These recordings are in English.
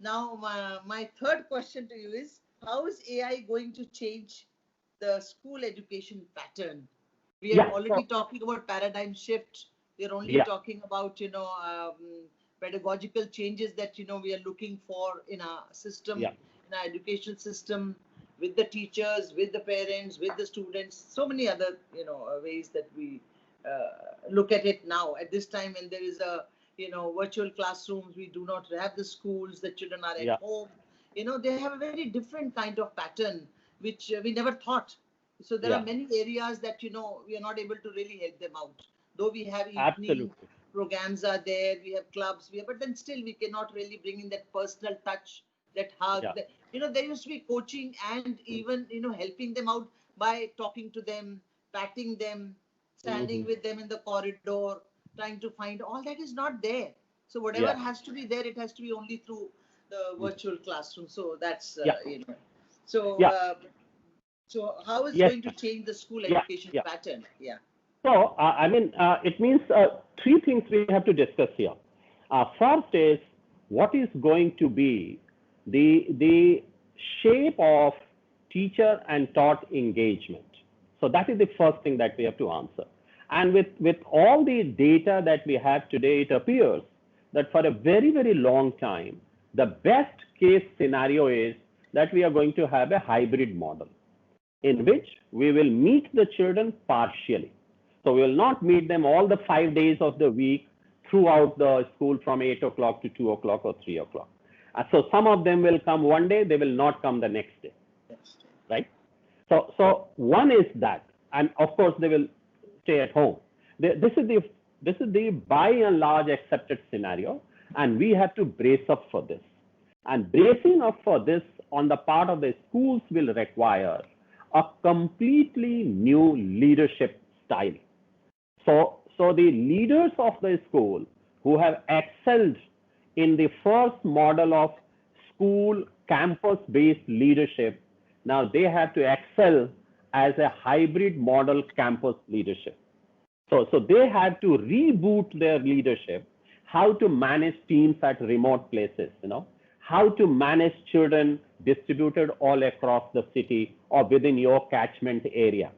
now my third question to you is, how is AI going to change the school education pattern? We are Yeah. already talking about paradigm shift. We are only Yeah. talking about, pedagogical changes that, we are looking for in our system, Yeah. in our educational system, with the teachers, with the parents, with the students, so many other, ways that we look at it now. At this time, when there is a, virtual classrooms, we do not have the schools, the children are at Yeah. home. They have a very different kind of pattern, which we never thought. So there are Yeah. many areas that, we are not able to really help them out. Though we have evening Absolutely. programs are there, we have clubs, but then still we cannot really bring in that personal touch, that hug. Yeah. There used to be coaching and even, helping them out by talking to them, patting them, standing Hmm. with them in the corridor, trying to find. All that is not there. So whatever Yeah. has to be there, it has to be only through the virtual classroom. So that's, Yeah. So, Yeah. so how is Yes. going to change the school Yeah. education Yeah. pattern? Yeah. So, it means three things we have to discuss here. First is what is going to be the shape of teacher and taught engagement. So that is the first thing that we have to answer. And with all the data that we have today, it appears that for a very, very long time, the best case scenario is that we are going to have a hybrid model in which we will meet the children partially. So we will not meet them all the 5 days of the week throughout the school from 8 o'clock to 2 o'clock or 3 o'clock. So some of them will come one day, they will not come the next day, right? So one is that, and of course they will stay at home. This is the by and large accepted scenario, and we have to brace up for this. And bracing up for this on the part of the schools will require a completely new leadership style. So the leaders of the school who have excelled in the first model of school campus-based leadership, now they have to excel as a hybrid model campus leadership. So they have to reboot their leadership, how to manage teams at remote places, how to manage children distributed all across the city or within your catchment area,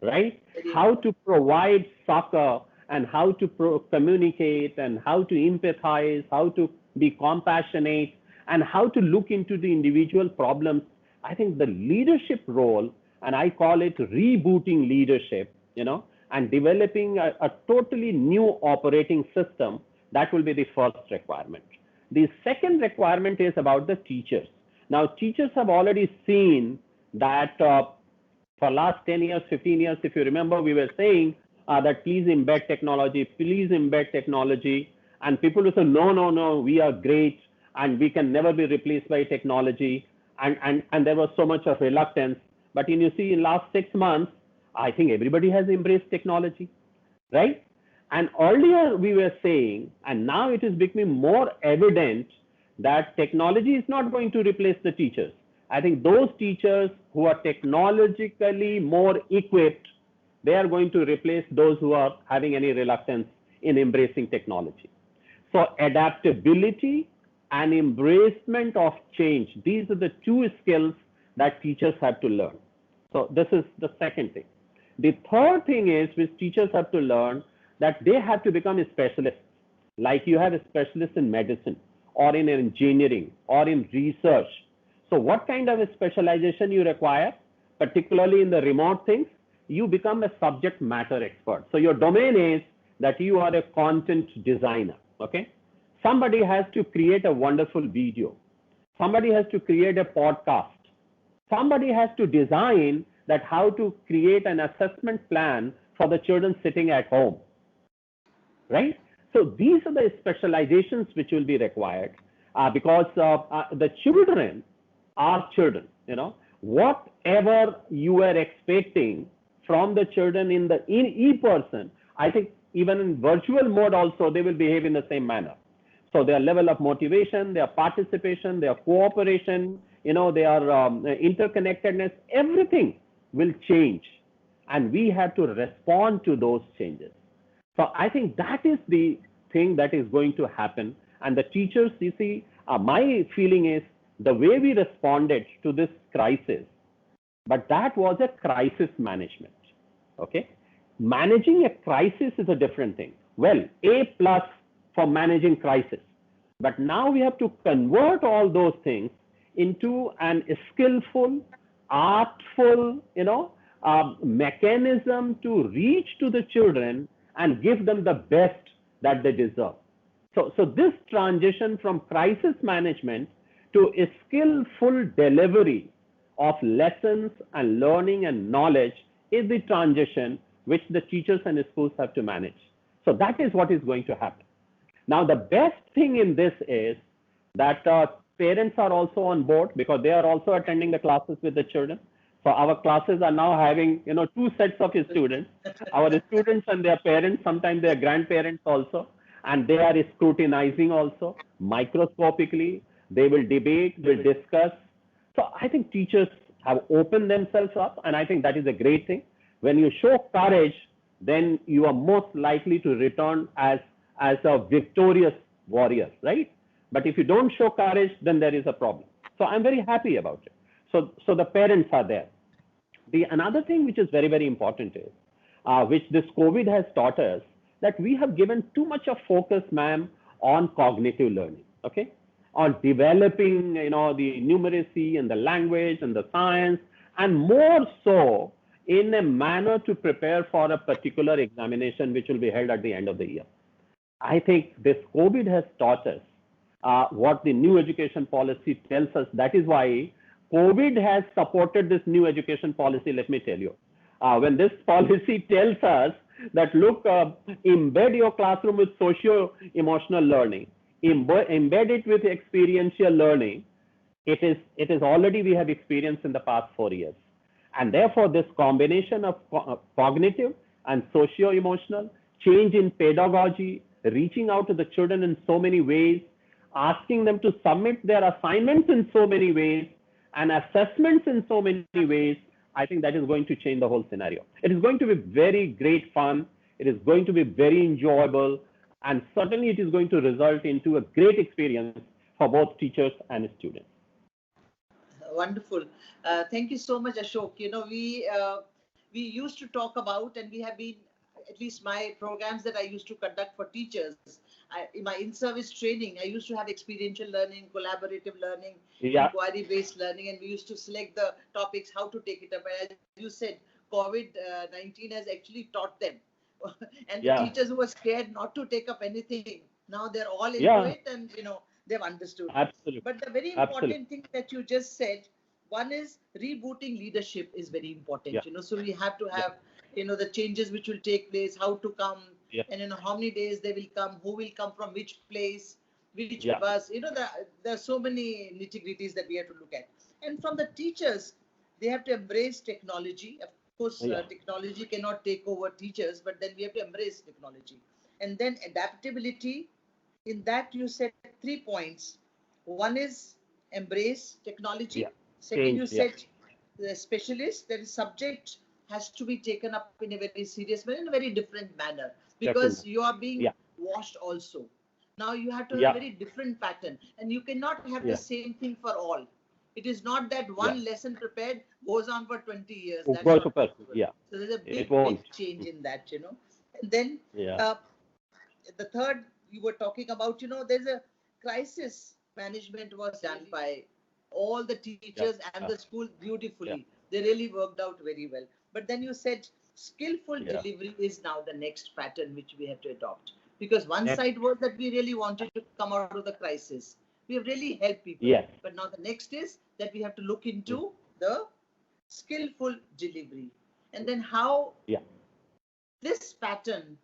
right? How to provide soccer and how to communicate and how to empathize, how to be compassionate and how to look into the individual problems. I think the leadership role, and I call it rebooting leadership, and developing a totally new operating system, that will be the first requirement. The second requirement is about the teachers. Now, teachers have already seen that for last 10 years, 15 years, if you remember, we were saying that please embed technology, please embed technology. And people will say, no, no, no, we are great and we can never be replaced by technology. And there was so much of reluctance. But you see, in last 6 months, I think everybody has embraced technology, right? And earlier we were saying, and now it is becoming more evident that technology is not going to replace the teachers. I think those teachers who are technologically more equipped, they are going to replace those who are having any reluctance in embracing technology. So adaptability and embracement of change, these are the two skills that teachers have to learn. So this is the second thing. The third thing is which teachers have to learn, that they have to become a specialist. Like you have a specialist in medicine or in engineering or in research. So what kind of a specialization you require, particularly in the remote things, you become a subject matter expert. So your domain is that you are a content designer, okay? Somebody has to create a wonderful video. Somebody has to create a podcast. Somebody has to design that how to create an assessment plan for the children sitting at home, right? So these are the specializations which will be required because the children are children, whatever you are expecting from the children in e-person, I think even in virtual mode also, they will behave in the same manner. So their level of motivation, their participation, their cooperation, their interconnectedness, everything will change. And we have to respond to those changes. So I think that is the thing that is going to happen. And the teachers, you see, My feeling is the way we responded to this crisis, but that was a crisis management. Okay, managing a crisis is a different thing. Well, A plus for managing crisis, but now we have to convert all those things into an skillful, artful, mechanism to reach to the children and give them the best that they deserve. So this transition from crisis management to a skillful delivery of lessons and learning and knowledge is the transition which the teachers and schools have to manage. So that is what is going to happen. Now, the best thing in this is that parents are also on board because they are also attending the classes with the children. So our classes are now having, two sets of students, our students and their parents, sometimes their grandparents also, and they are scrutinizing also microscopically. They will debate, will discuss. So I think teachers have opened themselves up, and I think that is a great thing. When you show courage, then you are most likely to return as a victorious warrior, right? But if you don't show courage, then there is a problem. So I'm very happy about it. So the parents are there. Another thing which is very, very important is, which this COVID has taught us, that we have given too much of focus, ma'am, on cognitive learning, okay? On developing, the numeracy and the language and the science, and more so in a manner to prepare for a particular examination which will be held at the end of the year. I think this COVID has taught us what the new education policy tells us. That is why COVID has supported this new education policy, let me tell you. When this policy tells us that, look, embed your classroom with socio-emotional learning, embed it with experiential learning, it is already we have experienced in the past 4 years. And therefore, this combination of cognitive and socio-emotional change in pedagogy, reaching out to the children in so many ways, asking them to submit their assignments in so many ways, and assessments in so many ways, I think that is going to change the whole scenario. It is going to be very great fun. It is going to be very enjoyable. And certainly it is going to result into a great experience for both teachers and students. Wonderful. Thank you so much, Ashok. We used to talk about, and we have been, at least my programs that I used to conduct for teachers, in my in-service training, I used to have experiential learning, collaborative learning, inquiry-based learning, and we used to select the topics, how to take it up. And as you said, COVID-19 has actually taught them. And the teachers who were scared not to take up anything, now they're all into it, and they've understood. Absolutely. But the very important thing that you just said, one is rebooting leadership is very important. So we have to have the changes which will take place, how to come, and how many days they will come, who will come from which place, which bus. There are so many nitty-gritties that we have to look at. And from the teachers, they have to embrace technology. Of course, technology cannot take over teachers, but then we have to embrace technology. And then adaptability. In that, you said 3 points. One is embrace technology. Second, you said the specialist, that is subject has to be taken up in a very serious manner, in a very different manner, because you are being washed also. Now you have to have a very different pattern, and you cannot have the same thing for all. It is not that one lesson prepared goes on for 20 years. That's not possible. So there's a big change in that, And then the third, you were talking about, there's a crisis management was done by all the teachers and the school beautifully. They really worked out very well. But then you said skillful delivery is now the next pattern which we have to adopt. Because one side was that we really wanted to come out of the crisis. We have really helped people. But now the next is that we have to look into the skillful delivery. And then how this pattern,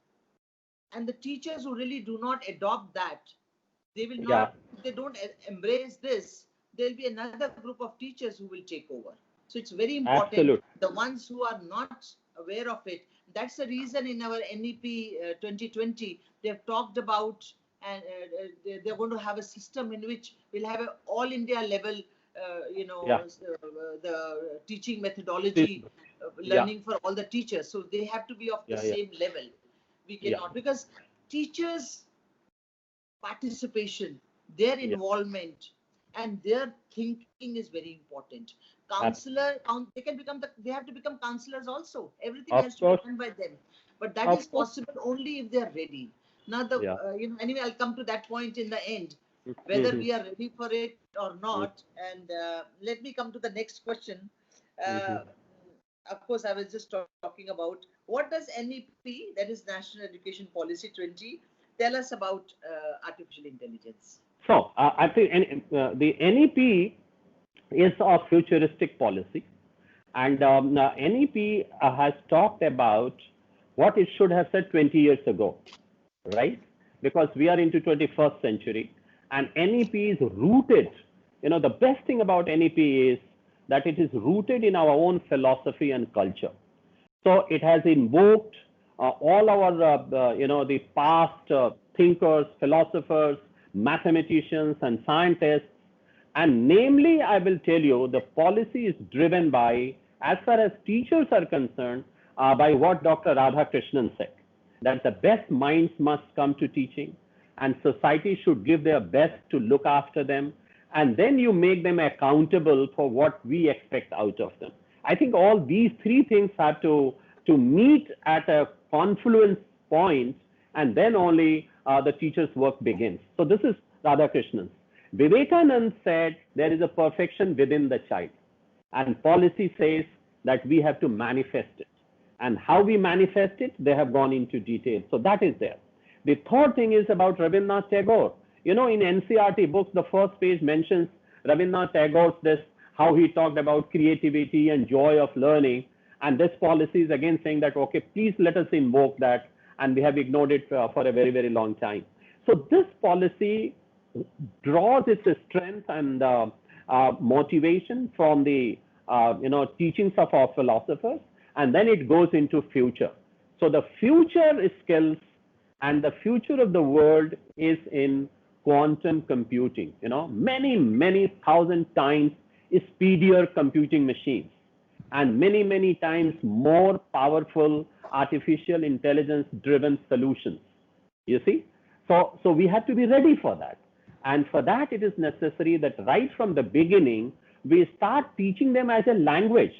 and the teachers who really do not adopt that, they will not, if they don't embrace this, there'll be another group of teachers who will take over. So it's very important. Absolutely. The ones who are not aware of it, that's the reason in our NEP 2020, they've talked about, and they're going to have a system in which we'll have an all India level, the teaching methodology, learning for all the teachers. So they have to be of the same level. We cannot, because teachers' participation their Yeah. involvement and their thinking is very important. Counselor, they can become they have to become counselors also. Everything Of has to be course, done by them, but that of is course. possible only if they are ready. Now, Yeah. anyway, I'll come to that point in the end, whether Mm-hmm. we are ready for it or not. Mm-hmm. And let me come to the next question. Mm-hmm. Uh, of course, I was just talking about what does NEP, that is National Education Policy 20, tell us about artificial intelligence? So I think the NEP is a futuristic policy, and NEP has talked about what it should have said 20 years ago, right? Because we are into 21st century, and NEP is rooted. The best thing about NEP is that it is rooted in our own philosophy and culture. So it has invoked all our, the past thinkers, philosophers, mathematicians, and scientists. And namely, I will tell you, the policy is driven by, as far as teachers are concerned, by what Dr. Radhakrishnan said, that the best minds must come to teaching, and society should give their best to look after them, and then you make them accountable for what we expect out of them. I think all these three things have to meet at a confluence point, and then only the teacher's work begins. So this is Radhakrishnan's. Vivekanand said there is a perfection within the child, and policy says that we have to manifest it. And how we manifest it, they have gone into detail. So that is there. The third thing is about Rabindranath Tagore. In NCERT books, the first page mentions Rabindranath Tagore's this, how he talked about creativity and joy of learning. And this policy is again saying that, okay, please let us invoke that. And we have ignored it for a very, very long time. So this policy draws its strength and motivation from the teachings of our philosophers, and then it goes into future. So the future skills and the future of the world is in quantum computing. Many thousand times speedier computing machines, and many times more powerful artificial intelligence driven solutions. You see? So we have to be ready for that. And for that, it is necessary that right from the beginning, we start teaching them as a language.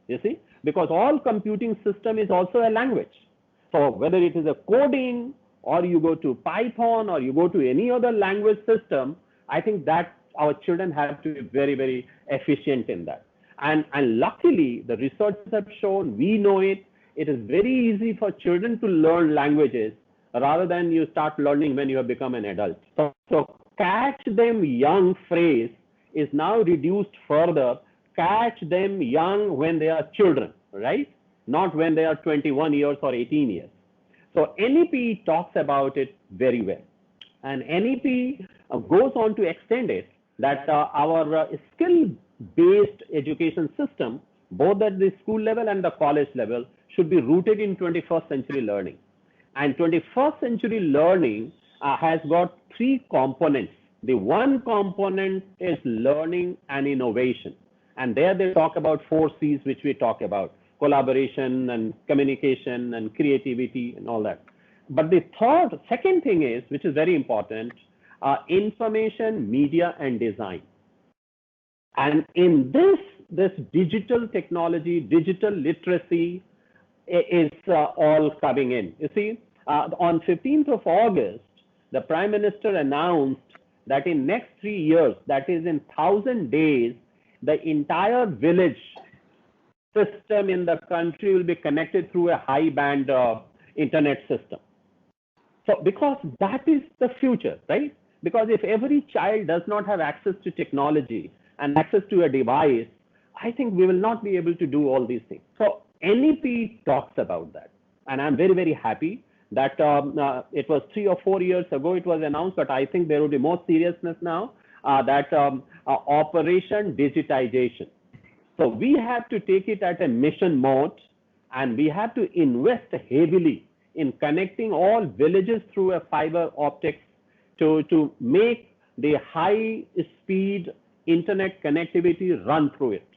You see? Because all computing system is also a language. So whether it is a coding, or you go to Python, or you go to any other language system, I think that our children have to be very, very efficient in that. And luckily, the researchers have shown, we know it, it is very easy for children to learn languages rather than you start learning when you have become an adult. So catch them young phrase is now reduced further. Catch them young when they are children, right? Not when they are 21 years or 18 years. So NEP talks about it very well. And NEP goes on to extend it that our skill-based education system, both at the school level and the college level, should be rooted in 21st century learning. And 21st century learning has got three components. The one component is learning and innovation. And there they talk about 4 C's, which we talk about: collaboration and communication and creativity and all that. But the second thing is, which is very important, information, media, and design. And in this digital technology, digital literacy is all coming in. You see, on 15th of August, the Prime Minister announced that in next 3 years, that is in 1,000 days, the entire village system in the country will be connected through a high band internet system. So because that is the future, right? Because if every child does not have access to technology and access to a device, I think we will not be able to do all these things. So NEP talks about that. And I'm very, very happy that it was 3 or 4 years ago it was announced, but I think there will be more seriousness now, that Operation Digitization. So we have to take it at a mission mode, and we have to invest heavily in connecting all villages through a fiber optics to make the high speed internet connectivity run through it.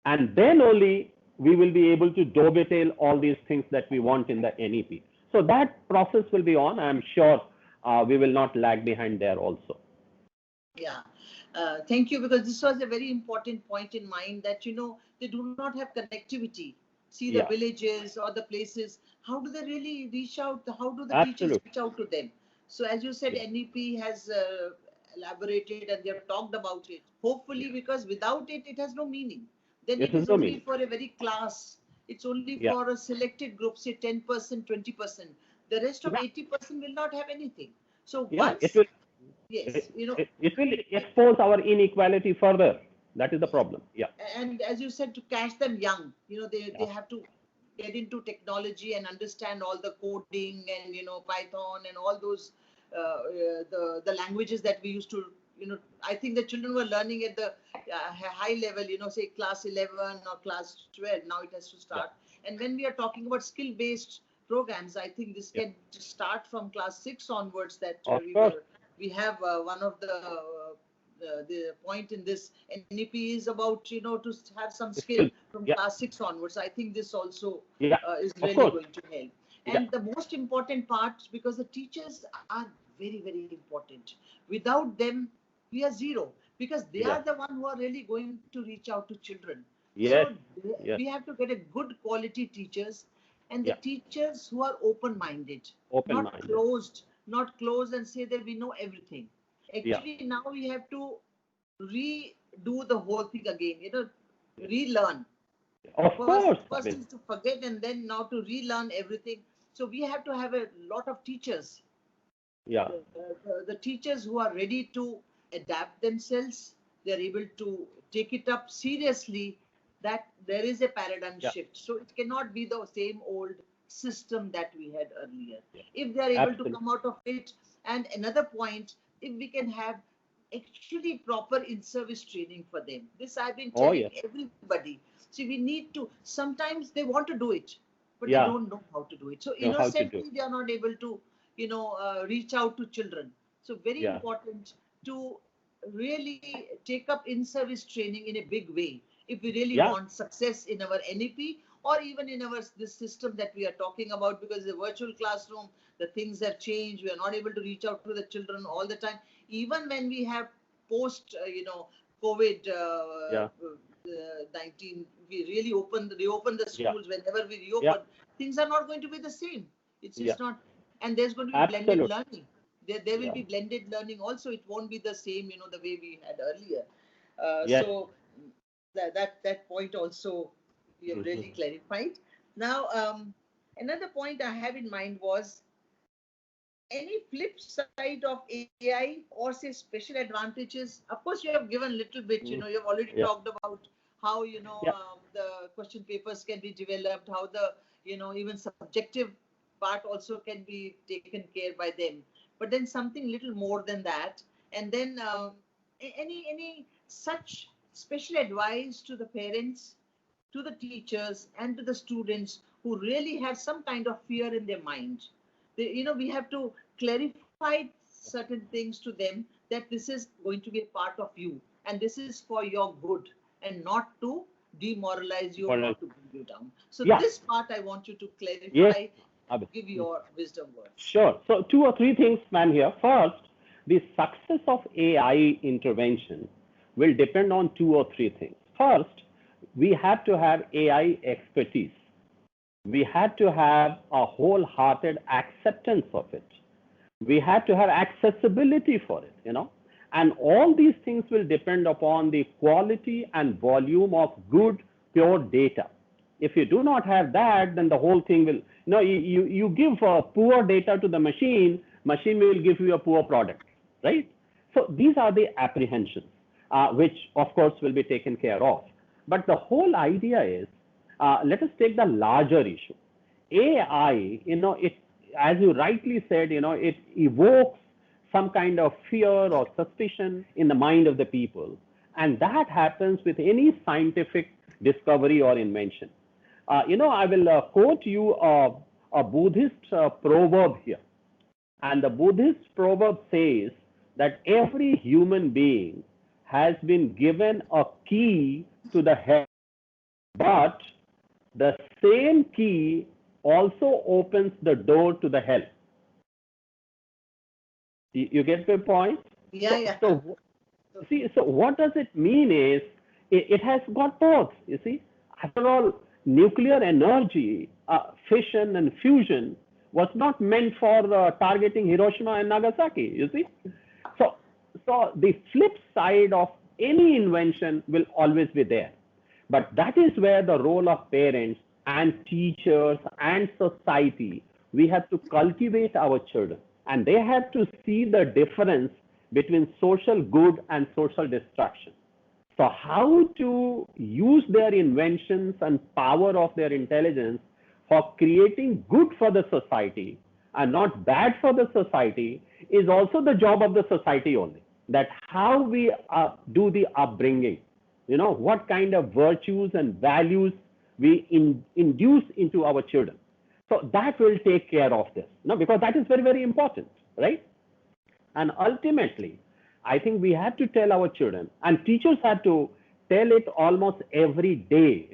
And then only we will be able to dovetail all these things that we want in the NEP. So that process will be on. I'm sure we will not lag behind there also. Yeah. Thank you, because this was a very important point in mind that, they do not have connectivity. See the Yeah, villages or the places, how do they really reach out? How do the teachers absolutely. reach out to them? So as you said, Yeah, NEP has elaborated and they have talked about it. Hopefully, yeah. because without it, it has no meaning. Then It it is is no only meaning. for a very class. It's only Yeah, for a selected group, say 10%, 20%. The rest of yeah, 80% will not have anything. So yeah. once, yes, It will expose our inequality further. That is the problem. Yeah, and as you said, to catch them young, they yeah. have to get into technology and understand all the coding and Python and all those the languages that we used to, I think the children were learning at the high level, say class 11 or class 12. Now it has to Yeah, start. And when we are talking about skill based programs, I think this yeah. can start from class 6 onwards, that Of course. we have one of the point in this NEP is about, to have some skill Still, from yeah, class 6 onwards. I think this also yeah. is Of really course. going to help. Yeah, And the most important part, because the teachers are very, very important. Without them, we are zero, because they yeah. are the one who are really going to reach out to children. Yes, So yes. we have to get a good quality teachers, and the Yeah. teachers who are open-minded, not Open-minded. closed and say that we know everything. Yeah. Actually, now we have to redo the whole thing again, relearn. Of First, course. I first mean, is to forget and then now to relearn everything. So we have to have a lot of teachers, yeah, the teachers who are ready to adapt themselves. They're able to take it up seriously, that there is a paradigm yeah, shift. So it cannot be the same old system that we had earlier. yeah. If they are able to Absolutely. come out of it, and another point, if we can have actually proper in-service training for them. This I've been Oh, telling yes. everybody. See, we need to, sometimes they want to do it, but they Yeah. don't know how to do it. So Know how to do. innocently, they are not able to, reach out to children. So very Yeah. important to really take up in-service training in a big way if we really Yeah. want success in our NEP, or even in our this system that we are talking about, because the virtual classroom, the things have changed. We are not able to reach out to the children all the time. Even when we have post, COVID Yeah. 19, we really reopen the Yeah. schools. Whenever we Yeah. reopen, things are not going to be the same. It's Yeah. just not. And there's going to be blended Absolutely. learning. There will Yeah. be blended learning also. It won't be the same, the way we had earlier. Yes. So that point also you have Hmm. really clarified. Now, another point I have in mind was, any flip side of AI, or say special advantages? Of course, you have given a little bit. Mm. You have already Yeah. talked about how Yeah. the question papers can be developed, how the even subjective part also can be taken care by them. But then something little more than that, and then any such special advice to the parents, to the teachers, and to the students who really have some kind of fear in their mind. We have to clarify certain things to them, that this is going to be a part of you, and this is for your good, and not to demoralize you or But, not to bring you down. So yeah. this part I want you to Yes. clarify, Abhi. give your wisdom words. Sure. So two or three things, ma'am, here. First, the success of AI intervention will depend on two or three things. First, we have to have AI expertise. We have to have a wholehearted acceptance of it. We have to have accessibility for it. And all these things will depend upon the quality and volume of good, pure data. If you do not have that, then the whole thing will, you give poor data to the machine will give you a poor product, right? So these are the apprehensions, which of course will be taken care of. But the whole idea is, let us take the larger issue. AI, it, as you rightly said, it evokes some kind of fear or suspicion in the mind of the people. And that happens with any scientific discovery or invention. I will quote you a Buddhist proverb here. And the Buddhist proverb says that every human being has been given a key to the heaven, but the same key also opens the door to the hell. You get my point? Yeah, yeah. So see, so what does it mean is it has got both. You see, after all, nuclear energy, fission and fusion was not meant for targeting Hiroshima and Nagasaki. You see, so so the flip side of any invention will always be there. But that is where the role of parents and teachers and society, we have to cultivate our children. And they have to see the difference between social good and social destruction. So, how to use their inventions and power of their intelligence for creating good for the society and not bad for the society is also the job of the society only. That how we do the upbringing, what kind of virtues and values we induce into our children. So that will take care of this, because that is very, very important, right? And ultimately, I think we have to tell our children, and teachers have to tell it almost every day,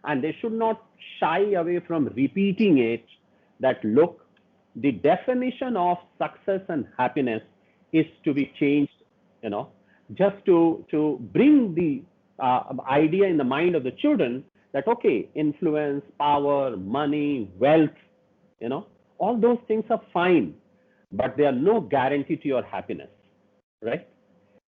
and they should not shy away from repeating it, that look, the definition of success and happiness is to be changed, just to bring the idea in the mind of the children that, okay, influence, power, money, wealth, all those things are fine, but they are no guarantee to your happiness, right?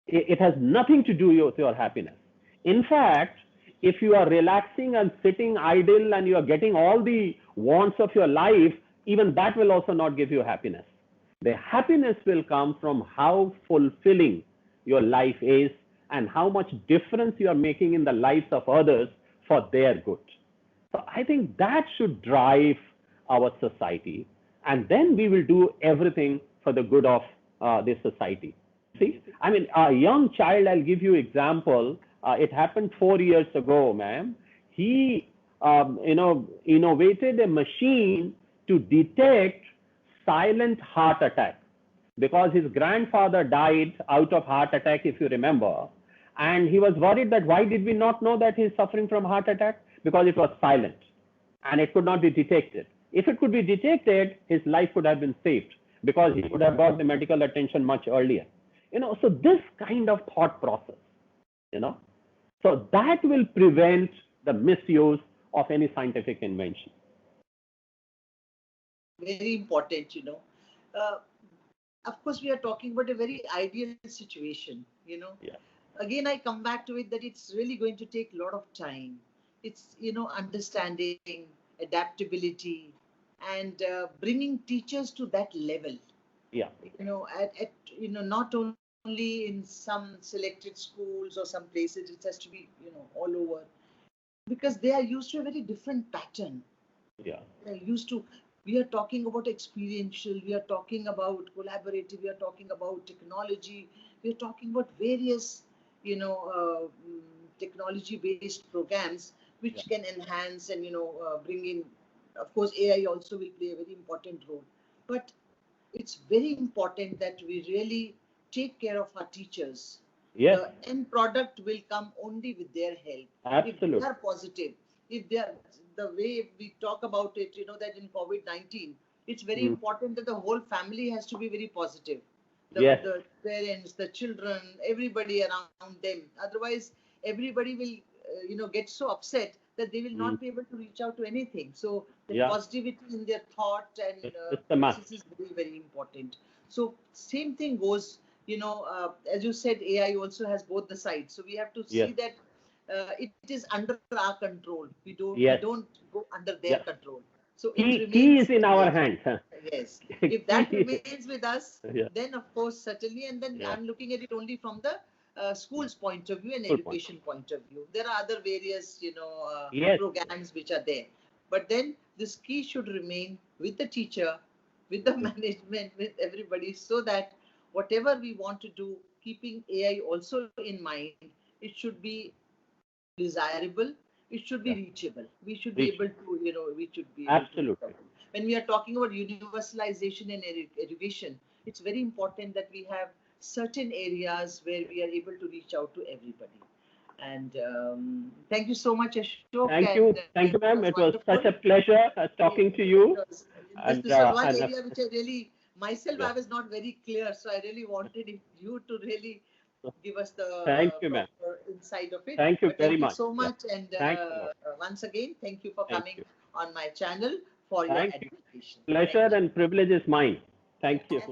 It has nothing to do with your happiness. In fact, if you are relaxing and sitting idle and you are getting all the wants of your life, even that will also not give you happiness. The happiness will come from how fulfilling your life is and how much difference you are making in the lives of others for their good. So I think that should drive our society, and then we will do everything for the good of the society. See, I mean, a young child, I'll give you example. It happened 4 years ago, ma'am. He, innovated a machine to detect silent heart attack because his grandfather died out of heart attack, if you remember. And he was worried that why did we not know that he's suffering from heart attack? Because it was silent and it could not be detected. If it could be detected, his life could have been saved because he would have got the medical attention much earlier. So this kind of thought process, so that will prevent the misuse of any scientific invention. Very important. Uh, of course, we are talking about a very ideal situation. Yeah. Again, I come back to it that it's really going to take a lot of time. It's, understanding, adaptability, and bringing teachers to that level. Yeah. At not only in some selected schools or some places, it has to be, all over, because they are used to a very different pattern. Yeah. They're used to, we are talking about experiential, we are talking about collaborative, we are talking about technology, we are talking about various, technology based programs which can enhance and, bring in, of course, AI also will play a very important role. But it's very important that we really take care of our teachers. Yes. The end product will come only with their help. Absolutely. If they are positive, if they are, the way we talk about it, that in COVID-19, it's very important that the whole family has to be very positive. The parents, the children, everybody around them. Otherwise, everybody will, get so upset that they will not be able to reach out to anything. So the positivity in their thought and process is very, very important. So same thing goes, as you said, AI also has both the sides. So we have to see that it is under our control. We don't go under their control. So it remains. Key is in our hands. Yes. If that remains with us, then of course certainly. And then I'm looking at it only from the school's point of view and education point of view. There are other various, programs which are there. But then this key should remain with the teacher, with the management, with everybody, so that whatever we want to do, keeping AI also in mind, it should be desirable, it should be reachable. We should be able to, we should be absolutely. When we are talking about universalization in education, it's very important that we have certain areas where we are able to reach out to everybody. And thank you so much, Ashok. Thank you, ma'am. It was such a pleasure talking to you. This was one area which I really myself, Yeah. I was not very clear, so I really wanted you to really give us the Thank you, ma'am. proper insight of it. Thank you But very thank you much. so Yeah. much, and Thanks a lot. once again, thank you for Thank coming you. on my channel for your Thank you. education. Pleasure Thank you. and privilege is mine. Thank you.